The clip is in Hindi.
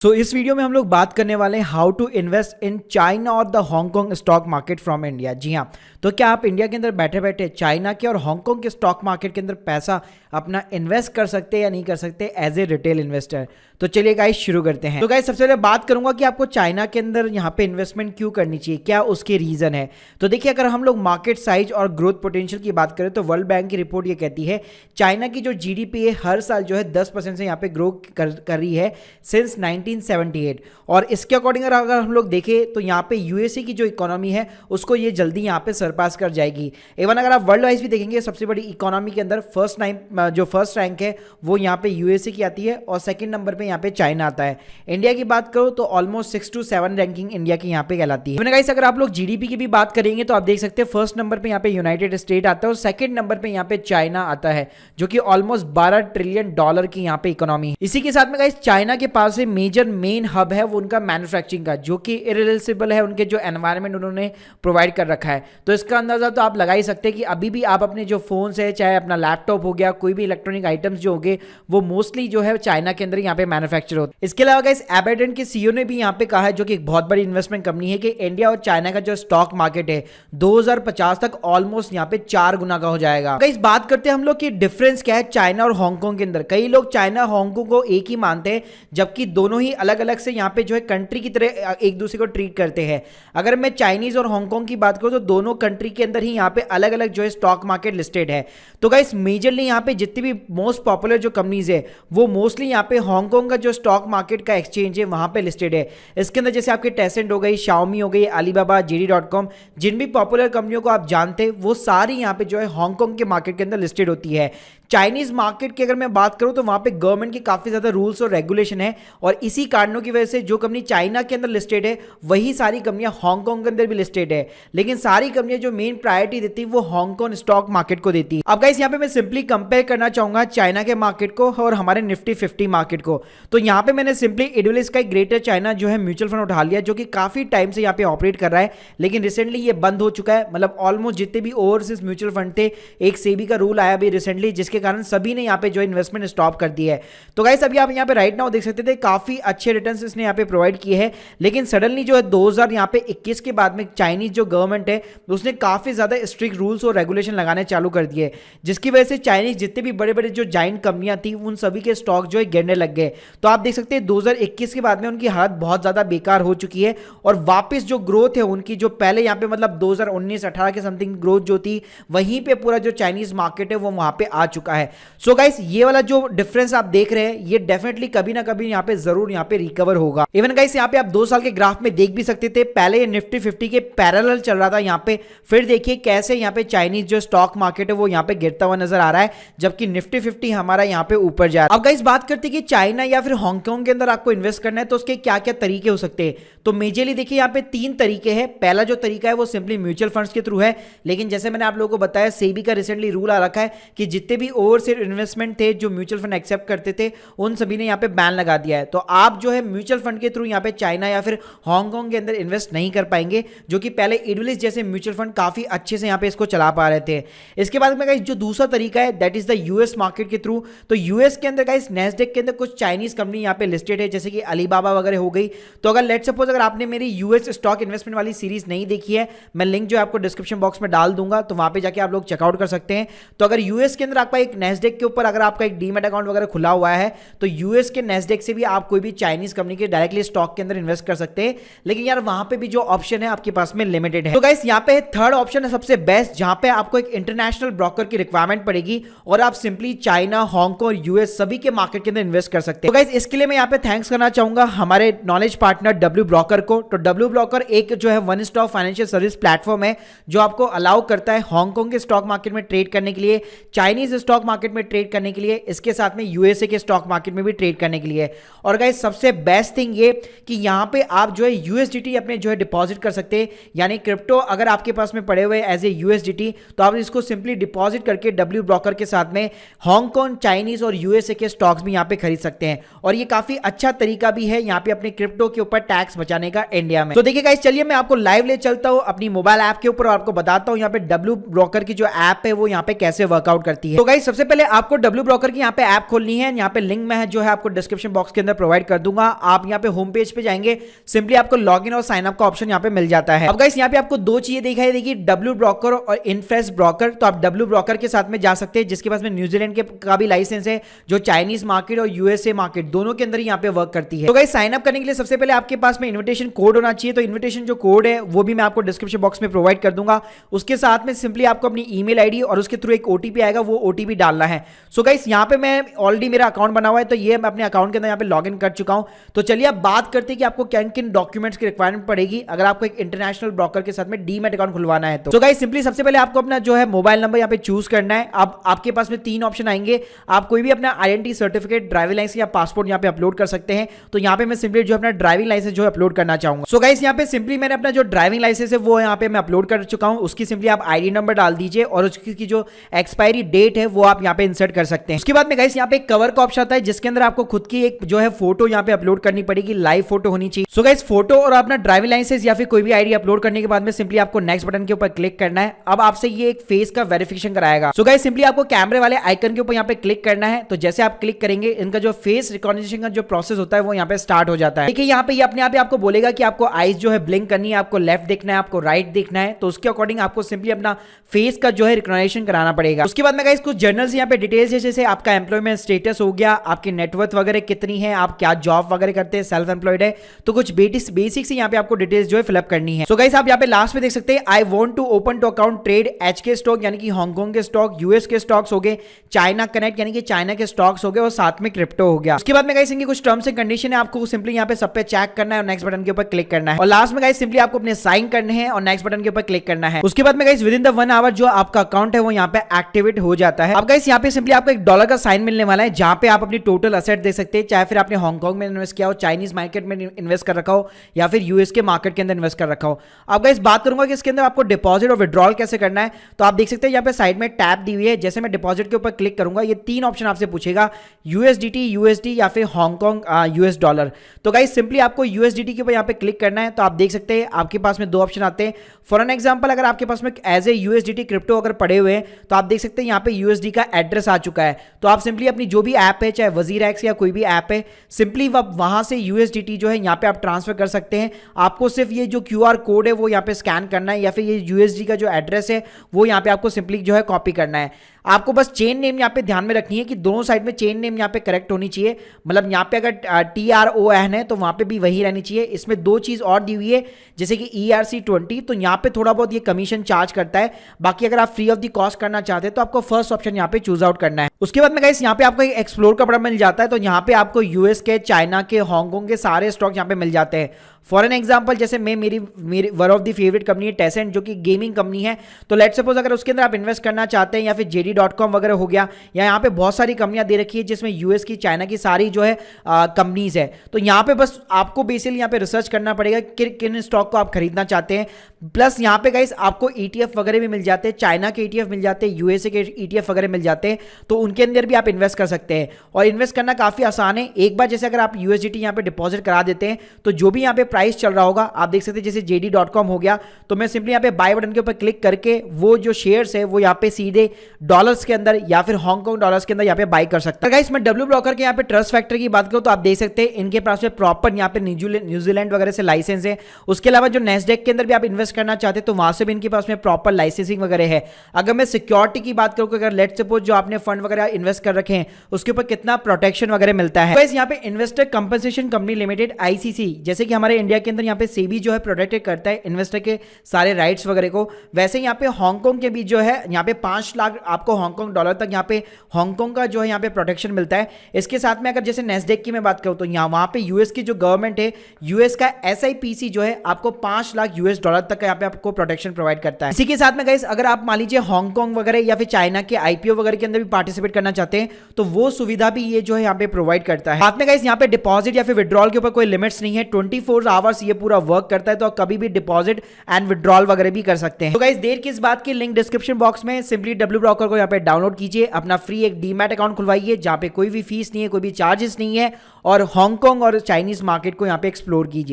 इस वीडियो में हम लोग बात करने वाले हैं how to invest in China और the Hong Kong stock market from India. जी हाँ, तो क्या आप इंडिया के अंदर बैठे बैठे चाइना के और हांगकांग के स्टॉक मार्केट के अंदर पैसा अपना इन्वेस्ट कर सकते हैं या नहीं कर सकते एज ए रिटेल इन्वेस्टर। तो चलिए गाइस शुरू करते हैं। तो गाइस सबसे पहले बात करूंगा कि आपको चाइना के अंदर यहाँ पे इन्वेस्टमेंट क्यों करनी चाहिए, क्या उसके रीजन है। तो देखिए, अगर हम लोग मार्केट साइज और ग्रोथ पोटेंशियल की बात करें तो वर्ल्ड बैंक की रिपोर्ट ये कहती है चाइना की जो जीडीपी है हर साल जो है 10% से यहाँ पे ग्रो कर रही है सिंस 1978। और इसके अकॉर्डिंग अगर हम लोग देखें तो यहाँ पे यूएसए की जो इकोनॉमी है उसको ये जल्दी यहाँ पे सरपास कर जाएगी। इवन अगर आप वर्ल्ड वाइज भी देखेंगे सबसे बड़ी इकोनॉमी के अंदर फर्स्ट रैंक है वो यहाँ पे यूएसए की आती है और सेकंड नंबर पे यहाँ पे चाइना आता है। इंडिया की बात करो तो ऑलमोस्ट 6 to 7 रैंकिंग इंडिया की यहाँ पे कहलाती है। गाइस अगर आप लोग जीडीपी की भी बात करेंगे तो आप देख सकते हैं फर्स्ट नंबर पे यहाँ पे यूनाइटेड स्टेट आता है और सेकंड नंबर पे यहाँ पे चाइना आता है जो कि ऑलमोस्ट $12 ट्रिलियन की यहाँ पे इकोनॉमी है। इसी के साथ में गाइस चाइना के पास से मेजर मेन हब है वो उनका मैन्युफैक्चरिंग का, जो कि इरिवर्सिबल है उनके जो एनवायरनमेंट उन्होंने प्रोवाइड कर रखा है। तो इसका अंदाजा तो आप लगा ही सकते हैं कि अभी भी आप अपने जो फोन है चाहे अपना लैपटॉप हो गया कोई भी इलेक्ट्रॉनिक आइटम्स जो होंगे वो मोस्टली जो है चाइना के अंदर यहाँ पे मैन्युफैक्चर होते हैं। इसके अलावा गाइस एबेडेंट के सीईओ ने भी यहाँ पे कहा है, जो कि एक बहुत बड़ी इन्वेस्टमेंट कंपनी है, कि इंडिया और चाइना का जो स्टॉक मार्केट है 2050 तक ऑलमोस्ट यहाँ पे 4 गुना का हो जाएगा। गाइस बात करते हैं हम लोग कि डिफरेंस क्या है चाइना और हांगकांग के अंदर। कई लोग चाइना हांगकांग को एक ही मानते हैं जबकि दोनों ही अलग अलग से यहाँ पे जो है कंट्री की तरह एक दूसरे को ट्रीट करते हैं। अगर मैं चाइनीज और हांगकांग की बात करूं तो दोनों कंट्री के अंदर ही यहाँ पे अलग अलग जो है स्टॉक मार्केट लिस्टेड है। तो गाइस मेजरली यहाँ पे जितनी भी मोस्ट पॉपुलर जो कंपनीज है वो मोस्टली यहाँ पे हांगकांग का जो स्टॉक मार्केट का एक्सचेंज है वहां पे लिस्टेड है। इसके अंदर जैसे आपके टेंसेंट हो गई, शाओमी हो गई, अलीबाबा, JD.com, जिन भी पॉपुलर कंपनियों को आप जानते हैं वो सारी यहाँ पे जो है हांगकांग के मार्केट के अंदर लिस्टेड होती है। चाइनीज मार्केट की अगर मैं बात करूं तो वहां पे गवर्नमेंट के काफी ज्यादा रूल्स और रेगुलेशन है और इसी कारणों की वजह से जो कंपनी चाइना के अंदर लिस्टेड है वही सारी कंपनियां हांगकांग के अंदर भी लिस्टेड है, लेकिन सारी कंपनियां जो मेन प्रायोरिटी देती है वो हांगकांग स्टॉक मार्केट को देती है। अब गाइस यहाँ पे मैं सिंपली कंपेयर करना चाहूंगा चाइना के मार्केट को और हमारे निफ्टी 50 मार्केट को। तो यहाँ पे मैंने सिंपली इडविलिस का ग्रेटर चाइना जो है म्यूचुअल फंड उठा लिया, जो कि काफी टाइम से यहाँ पे ऑपरेट कर रहा है, लेकिन रिसेंटली ये बंद हो चुका है। मतलब ऑलमोस्ट जितने भी ओवरसीज म्यूचुअल फंड थे, एक सेबी का रूल आया अभी रिसेंटली जिसके कारण सभी ने यहाँ पे जो इन्वेस्टमेंट स्टॉप कर दी है। तो गाइस अभी आप यहाँ पे राइट नाउ देख सकते थे काफी अच्छे रिटर्न्स इसने यहाँ पे प्रोवाइड किए हैं, लेकिन सडनली जो है 2021 के बाद में चाइनीज जो गवर्नमेंट है उसने काफी ज्यादा स्ट्रिक्ट रूल्स और रेगुलेशन लगाने चालू कर दिए, जिसकी वजह से चाइनीज जितने भी बड़े बड़े जो जाइंट कंपनियां थी उन सभी के स्टॉक जो है गिरने लग गए। तो आप देख सकते हैं 2021 के बाद में उनकी हालत बहुत ज्यादा बेकार हो चुकी है और वापस जो ग्रोथ है उनकी जो पहले यहाँ पे मतलब 2019-18 के समथिंग ग्रोथ जो थी वहीं पे पूरा जो चाइनीज मार्केट है वो वहां पे आ चुका है। सो गाइस ये वाला जो डिफरेंस आप देख रहे हैं ये डेफिनेटली कभी ना कभी यहाँ पे जरूर यहाँ पे रिकवर होगा। इवन गाइस यहाँ पे आप 2 साल के ग्राफ में देख भी सकते थे, पहले ये निफ्टी 50 के पैरेलल चल रहा था यहाँ पे, फिर देखिए कैसे यहाँ पे चाइनीज जो स्टॉक मार्केट है वो यहाँ पे गिरता हुआ नजर आ रहा है जबकि निफ्टी 50 हमारा यहाँ पे ऊपर जा रहा है। अब गाइस बात करते हैं कि चाइना या फिर हांगकांग के अंदर आपको इन्वेस्ट करना है तो उसके क्या क्या तरीके हो सकते हैं। तो मेजरली देखिए यहाँ पे 3 तरीके हैं। पहला जो तरीका है वो सिंपली म्यूचुअल फंड्स के थ्रू है, लेकिन जैसे मैंने आप लोगों को बताया सेबी का रिसेंटली रूल आ रखा है कि जितने भी ओवरसीज इन्वेस्टमेंट थे जो म्यूचुअल फंड एक्सेप्ट करते थे उन सभी ने यहाँ पे बैन लगा दिया है। तो आप जो है म्यूचुअल फंड के थ्रू यहाँ पे चाइना या फिर हांगकांग के अंदर इन्वेस्ट नहीं कर पाएंगे, जो कि पहले इडविलिस जैसे म्यूचुअल फंड काफी अच्छे से यहाँ पे इसको चला पा रहे थे। इसके बाद में गाइस जो दूसरा तरीका है that is the US market के थ्रू। तो यूएस के अंदर गाइस नैस्डैक के अंदर कुछ चाइनीज कंपनी यहाँ पे लिस्टेड है जैसे कि अलीबाबा वगैरह हो गई। तो अगर लेट्स सपोज अगर आपने मेरी यूएस स्टॉक इन्वेस्टमेंट वाली सीरीज नहीं देखी है, मैं लिंक जो आपको डिस्क्रिप्शन बॉक्स में डाल दूंगा तो वहां पे जाके आप लोग चेकआउट कर सकते हैं। तो अगर यूएस के अंदर आपका एक नैस्डैक के ऊपर अगर आपका एक डीमैट अकाउंट वगैरह खुला हुआ है तो यूएस के नैस्डैक से भी आप कोई भी चाइनीज कंपनी के डायरेक्टली स्टॉक के अंदर इन्वेस्ट कर सकते हैं, लेकिन यार वहां पे भी जो ऑप्शन है आपके पास में लिमिटेड है। तो गाइस यहाँ पे थर्ड ऑप्शन है सबसे बेस्ट, जहां पे आपको एक इंटरनेशनल ब्रोकर की रिक्वायरमेंट पड़ेगी और आप सिंपली चाइना, हांगकांग और यूएस सभी के मार्केट के अंदर इन्वेस्ट कर सकते हैं। तो गाइस इसके लिए मैं यहाँ पे थैंक्स करना चाहूंगा हमारे नॉलेज पार्टनर डब्ल्यू ब्रोकर को। तो डब्ल्यू ब्रोकर एक जो है one stop financial service platform है जो आपको अलाउ करता है हांगकांग के स्टॉक मार्केट में ट्रेड करने के लिए, चाइनीज स्टॉक मार्केट में ट्रेड करने के लिए, इसके साथ में यूएसए के स्टॉक मार्केट में भी ट्रेड करने के लिए। और गाइस सबसे बेस्ट थिंग ये कि यहाँ पे आप जो है यूएसडीटी अपने जो है डिपॉजिट कर सकते हैं, यानी क्रिप्टो अगर आपके पास में पड़े हुए एज ए यूएसडीटी तो आप इसको सिंपली डिपॉजिट करके डब्ल्यू ब्रोकर के साथ में हांगकांग, चाइनीज और यूएसए के स्टॉक्स भी यहाँ पे खरीद सकते हैं। और ये काफी अच्छा तरीका भी है यहाँ पे अपने क्रिप्टो के ऊपर टैक्स बचाने का इंडिया में। तो देखिए गाइस चलिए मैं आपको लाइव ले चलता हूँ अपनी मोबाइल ऐप के ऊपर और आपको बताता हूँ यहाँ पे डब्ल्यू ब्रोकर की जो ऐप है वो यहाँ पे कैसे वर्कआउट करती है। तो गाइस गाइस सबसे पहले आपको डब्ल्यू ब्रोकर की यहाँ पे ऐप खोलनी है, यहाँ पे लिंक मैं जो है आपको डिस्क्रिप्शन बॉक्स के अंदर प्रोवाइड कर दूंगा। आप यहाँ पे होम पेज पे जाएंगे, सिंपली आपको लॉगिन और साइन अप का ऑप्शन यहाँ पे मिल जाता है। अब गाइस यहाँ पे आपको दो चीजें दिखाई देगी, डब्ल्यू ब्रोकर और इनफेस्ट ब्रोकर। तो आप डब्ल्यू ब्रोकर के साथ में जा सकते हैं जिसके पास में न्यूजीलैंड के का भी लाइसेंस है, जो चाइनीज मार्केट और यूएसए मार्केट दोनों के अंदर यहाँ पे वर्क करती है। तो गाइस साइन अप करने के लिए सबसे पहले आपके पास में इन्विटेशन कोड होना चाहिए। तो इन्विटेशन जो कोड है वो भी मैं आपको डिस्क्रिप्शन बॉक्स में प्रोवाइड कर दूंगा। उसके साथ में सिंपली आपको अपनी ईमेल आईडी और उसके थ्रू एक ओटीपी आएगा, वो ओटीपी डालना है। सो गाइस यहाँ पे मैं ऑलरेडी मेरा अकाउंट बना हुआ है, तो ये मैं अपने अकाउंट के अंदर यहाँ पे लॉगिन कर चुका हूं। तो चलिए अब बात करते हैं कि आपको किन किन डॉक्यूमेंट्स की रिक्वायरमेंट पड़ेगी अगर आपको एक इंटरनेशनल ब्रोकर के साथ में डीमैट अकाउंट खुलवाना है। तो गाइस सिंपली सबसे पहले आपको अपना जो है मोबाइल नंबर यहाँ पे चूज करना है। अब आपके पास में तीन ऑप्शन आएंगे, आप कोई भी अपना आइडेंटिटी सर्टिफिकेट, ड्राइविंग लाइसेंस या पासपोर्ट यहाँ पे अपलोड कर सकते हैं। तो यहाँ पे मैं सिंपली जो अपना ड्राइविंग लाइसेंस जो है अपलोड करना चाहूंगा। सो गाइस यहाँ पे सिंपली मैंने अपना जो ड्राइविंग लाइसेंस है वो यहाँ पे मैं अपलोड कर चुका हूँ। उसकी सिंपली आप आईडी नंबर डाल दीजिए और उसकी जो एक्सपायरी डेट है वो आप यहाँ पे इंसर्ट कर सकते हैं। उसके बाद में गाइस यहाँ पे कवर का ऑप्शन आता है जिसके अंदर आपको खुद की एक जो है फोटो यहाँ पे अपलोड करनी पड़ेगी, लाइव फोटो होनी चाहिए। सो गाइस फोटो और अपना ड्राइविंग लाइसेंस या फिर कोई भी आईडी अपलोड करने के बाद में सिंपली आपको नेक्स्ट बटन के ऊपर क्लिक करना है। अब आपसे ये एक फेस का वेरिफिकेशन कराएगा। सो गाइस सिंपली आपको कैमरे वाले आइकन के ऊपर यहाँ पे क्लिक करना है। तो जैसे आप क्लिक करेंगे इनका जो फेस रिकॉग्निशन का जो प्रोसेस होता है वो यहाँ पे स्टार्ट हो जाता है। देखिए यहाँ पे ये अपने आप आपको बोलेगा कि आपको आईज जो है ब्लिंक करनी है, आपको लेफ्ट देखना है, आपको राइट देखना है। तो उसके अकॉर्डिंग आपको सिंपली अपना फेस का जो है रिकॉग्निशन कराना पड़ेगा। उसके बाद में गाइस कुछ जर्नल्स यहाँ पे डिटेल्स है, जैसे आपका एम्प्लॉयमेंट स्टेटस हो गया, आपकी नेटवर्थ वगैरह कितनी है, आप क्या जॉब वगैरह करते हैं, सेल्फ एम्प्लॉयड है। तो कुछ बेसिक्स यहाँ पे आपको डिटेल्स जो है फिलअप करनी है। सो गाइस आप यहाँ पे लास्ट में देख सकते हैं, I want to open two account trade H K stock यानी कि हांगकांग के स्टॉक, यूएस के स्टॉक्स हो गए, चाइना कनेक्ट यानी कि चाइना के स्टॉक्स हो गए और साथ में क्रिप्टो हो गया। उसके बाद में गाइस इनकी कुछ टर्म्स एंड कंडीशन है, आपको सिंपली यहाँ पे सब पे चेक करना है और नेक्स्ट बटन के ऊपर क्लिक करना है। और लास्ट में गाइस सिंपली आपको अपने साइन करने हैं और नेक्स्ट बटन के ऊपर क्लिक करना है। उसके बाद में guys within the 1 hour जो आपका अकाउंट है वो यहाँ पे एक्टिवेट हो जाता है। अब गाइस यहाँ पे सिंपली आपको $1 का साइन मिलने वाला है जहां पे आप अपनी टोटल असेट देख सकते हैं, चाहे फिर आपने हांगकांग में इन्वेस्ट किया हो, चाइनीज मार्केट में इन्वेस्ट कर रखा हो या फिर यूएस के मार्केट के अंदर इन्वेस्ट कर रखा हो। अब गाइस बात करूंगा कि इसके अंदर आपको डिपॉजिट और विड्रॉल कैसे करना है। तो आप देख सकते हैं यहाँ पे साइड में टैब दी हुई है, जैसे मैं डिपॉजिट के ऊपर क्लिक करूंगा ये तीन ऑप्शन आपसे पूछेगा, यूएसडीटी, यूएसडी या फिर हांगकांग यूएस डॉलर। तो गाइस सिंपली आपको यूएसडीटी के ऊपर यहाँ पे क्लिक करना है। तो आप देख सकते हैं आपके पास में दो ऑप्शन आते हैं। फॉर एन एग्जांपल अगर आपके पास में एज ए यूएसडीटी क्रिप्टो अगर पड़े हुए हैं तो आप देख सकते हैं यहाँ पे यूएसडी का एड्रेस आ चुका है। तो आप सिंपली अपनी जो भी ऐप है, चाहे वजीर एक्स या कोई भी ऐप है, सिंपली वहां से यूएसडीटी जो है यहाँ पे आप ट्रांसफर कर सकते हैं। आपको सिर्फ ये जो क्यूआर कोड है वो यहाँ पे स्कैन करना है या फिर ये यूएसडी का जो एड्रेस है वो यहाँ पे आपको सिंपली जो है कॉपी करना है। आपको बस चेन नेम यहाँ पे ध्यान में रखनी है कि दोनों साइड में चेन नेम यहाँ पे करेक्ट होनी चाहिए। मतलब यहाँ पे अगर TRON है तो वहाँ पे भी वही रहनी चाहिए। इसमें दो चीज़ और दी हुई है, जैसे कि ERC20, तो यहाँ पे थोड़ा बहुत ये कमीशन चार्ज करता है। बाकी अगर आप फ्री ऑफ द कॉस्ट करना चाहते हैं तो आपको फर्स्ट ऑप्शन यहाँ पे चूज आउट करना है। उसके बाद में गाइस यहाँ पे आपको एक एक्सप्लोर का बड़ा मिल जाता है। तो यहाँ पे आपको यूएस के, चाइना के, हांगकांग के सारे स्टॉक यहाँ पे मिल जाते हैं। फॉर एन एग्जाम्पल जैसे मेरी one of the favourite company है टेंसेंट, जो कि गेमिंग कंपनी है। तो लेट्स सपोज अगर उसके अंदर आप इन्वेस्ट करना चाहते हैं, या फिर JD.com वगैरह हो गया, या यहाँ पे बहुत सारी कंपनियां दे रखी है जिसमें यूएस की, चाइना की सारी जो है कंपनीज है। तो यहाँ पे बस आपको बेसिकली यहाँ पे रिसर्च करना पड़ेगा कि किन स्टॉक को आप खरीदना चाहते हैं। प्लस यहाँ पे गाइस आपको ETF वगैरह भी मिल जाते हैं, चाइना के ETF मिल जाते हैं, यूएसए के ETF वगैरह मिल जाते हैं। तो उनके अंदर भी आप इन्वेस्ट कर सकते हैं और इन्वेस्ट करना काफी आसान है। एक बार जैसे अगर आप USDT यहाँ पे डिपॉजिट करा देते हैं तो जो भी यहाँ पे प्राइस चल रहा होगा आप देख सकते हैं, जैसे JD.com हो गया, तो मैं सिंपली यहाँ पे बाय बटन के ऊपर क्लिक करके वो जो शेयर्स है वो यहाँ पे सीधे डॉलर्स के अंदर या फिर हांगकांग डॉलर्स के अंदर यहाँ पे बाय कर सकते हैं। गाइस मैं डब्ल्यू ब्रोकर के यहाँ पे ट्रस्ट फैक्टर की बात करूँ तो आप देख सकते हैं इनके पास में प्रॉपर यहाँ पे न्यूजीलैंड वगैरह से लाइसेंस है। उसके अलावा जो नेस्डेक के अंदर भी आप इन्वेस्ट करना चाहते हैं तो वहां से भी इनके पास में प्रॉपर लाइसेंसिंग वगैरह है। अगर मैं सिक्योरिटी की बात करूँ, अगर लेट सपोज जो आपने फंड वगैरह इन्वेस्ट कर रखे हैं उसके ऊपर कितना प्रोटेक्शन वगैरह मिलता है। गाइस यहाँ पे investor compensation company limited ICC, जैसे कि हमारे इंडिया के अंदर यहाँ पे सेबी जो है प्रोटेक्ट करता है इन्वेस्टर के सारे राइट्स वगैरह को, वैसे यहाँ पे हांगकांग के भी जो है यहाँ पे 5 लाख आपको हांगकांग डॉलर तक यहाँ पे हांगकांग का जो है यहाँ पे प्रोटेक्शन मिलता है। इसके साथ में अगर जैसे नेस्डेक की मैं बात करूँ तो यहाँ वहाँ पे यूएस की जो गवर्नमेंट है, यूएस का SIPC जो है आपको 5 लाख US डॉलर तक का यहाँ पे आपको प्रोटेक्शन प्रोवाइड करता है। इसी के साथ में गाइस अगर आप मान लीजिए हांगकांग वगैरह या फिर चाइना के IPO वगैरह के अंदर भी पार्टिसिपेट करना चाहते हैं तो वो सुविधा भी ये जो है यहाँ पे प्रोवाइड करता है। साथ में गाइस यहाँ पे डिपॉजिट या फिर विड्रॉल के ऊपर कोई लिमिट्स नहीं है, 24 आवर्स ये पूरा वर्क करता है। तो कभी भी डिपॉजिट एंड विड्रॉल वगैरह भी कर सकते हैं। तो गाइस देर किस बात की, लिंक डिस्क्रिप्शन बॉक्स में, सिंपली डब्ल्यू ब्रोकर को यहाँ पे डाउनलोड कीजिए, अपना फ्री एक डीमैट अकाउंट खुलवाइए जहाँ पे कोई भी फीस नहीं है, कोई भी चार्जेस नहीं है और हांगकांग और चाइनीज मार्केट को यहाँ पे एक्सप्लोर कीजिए।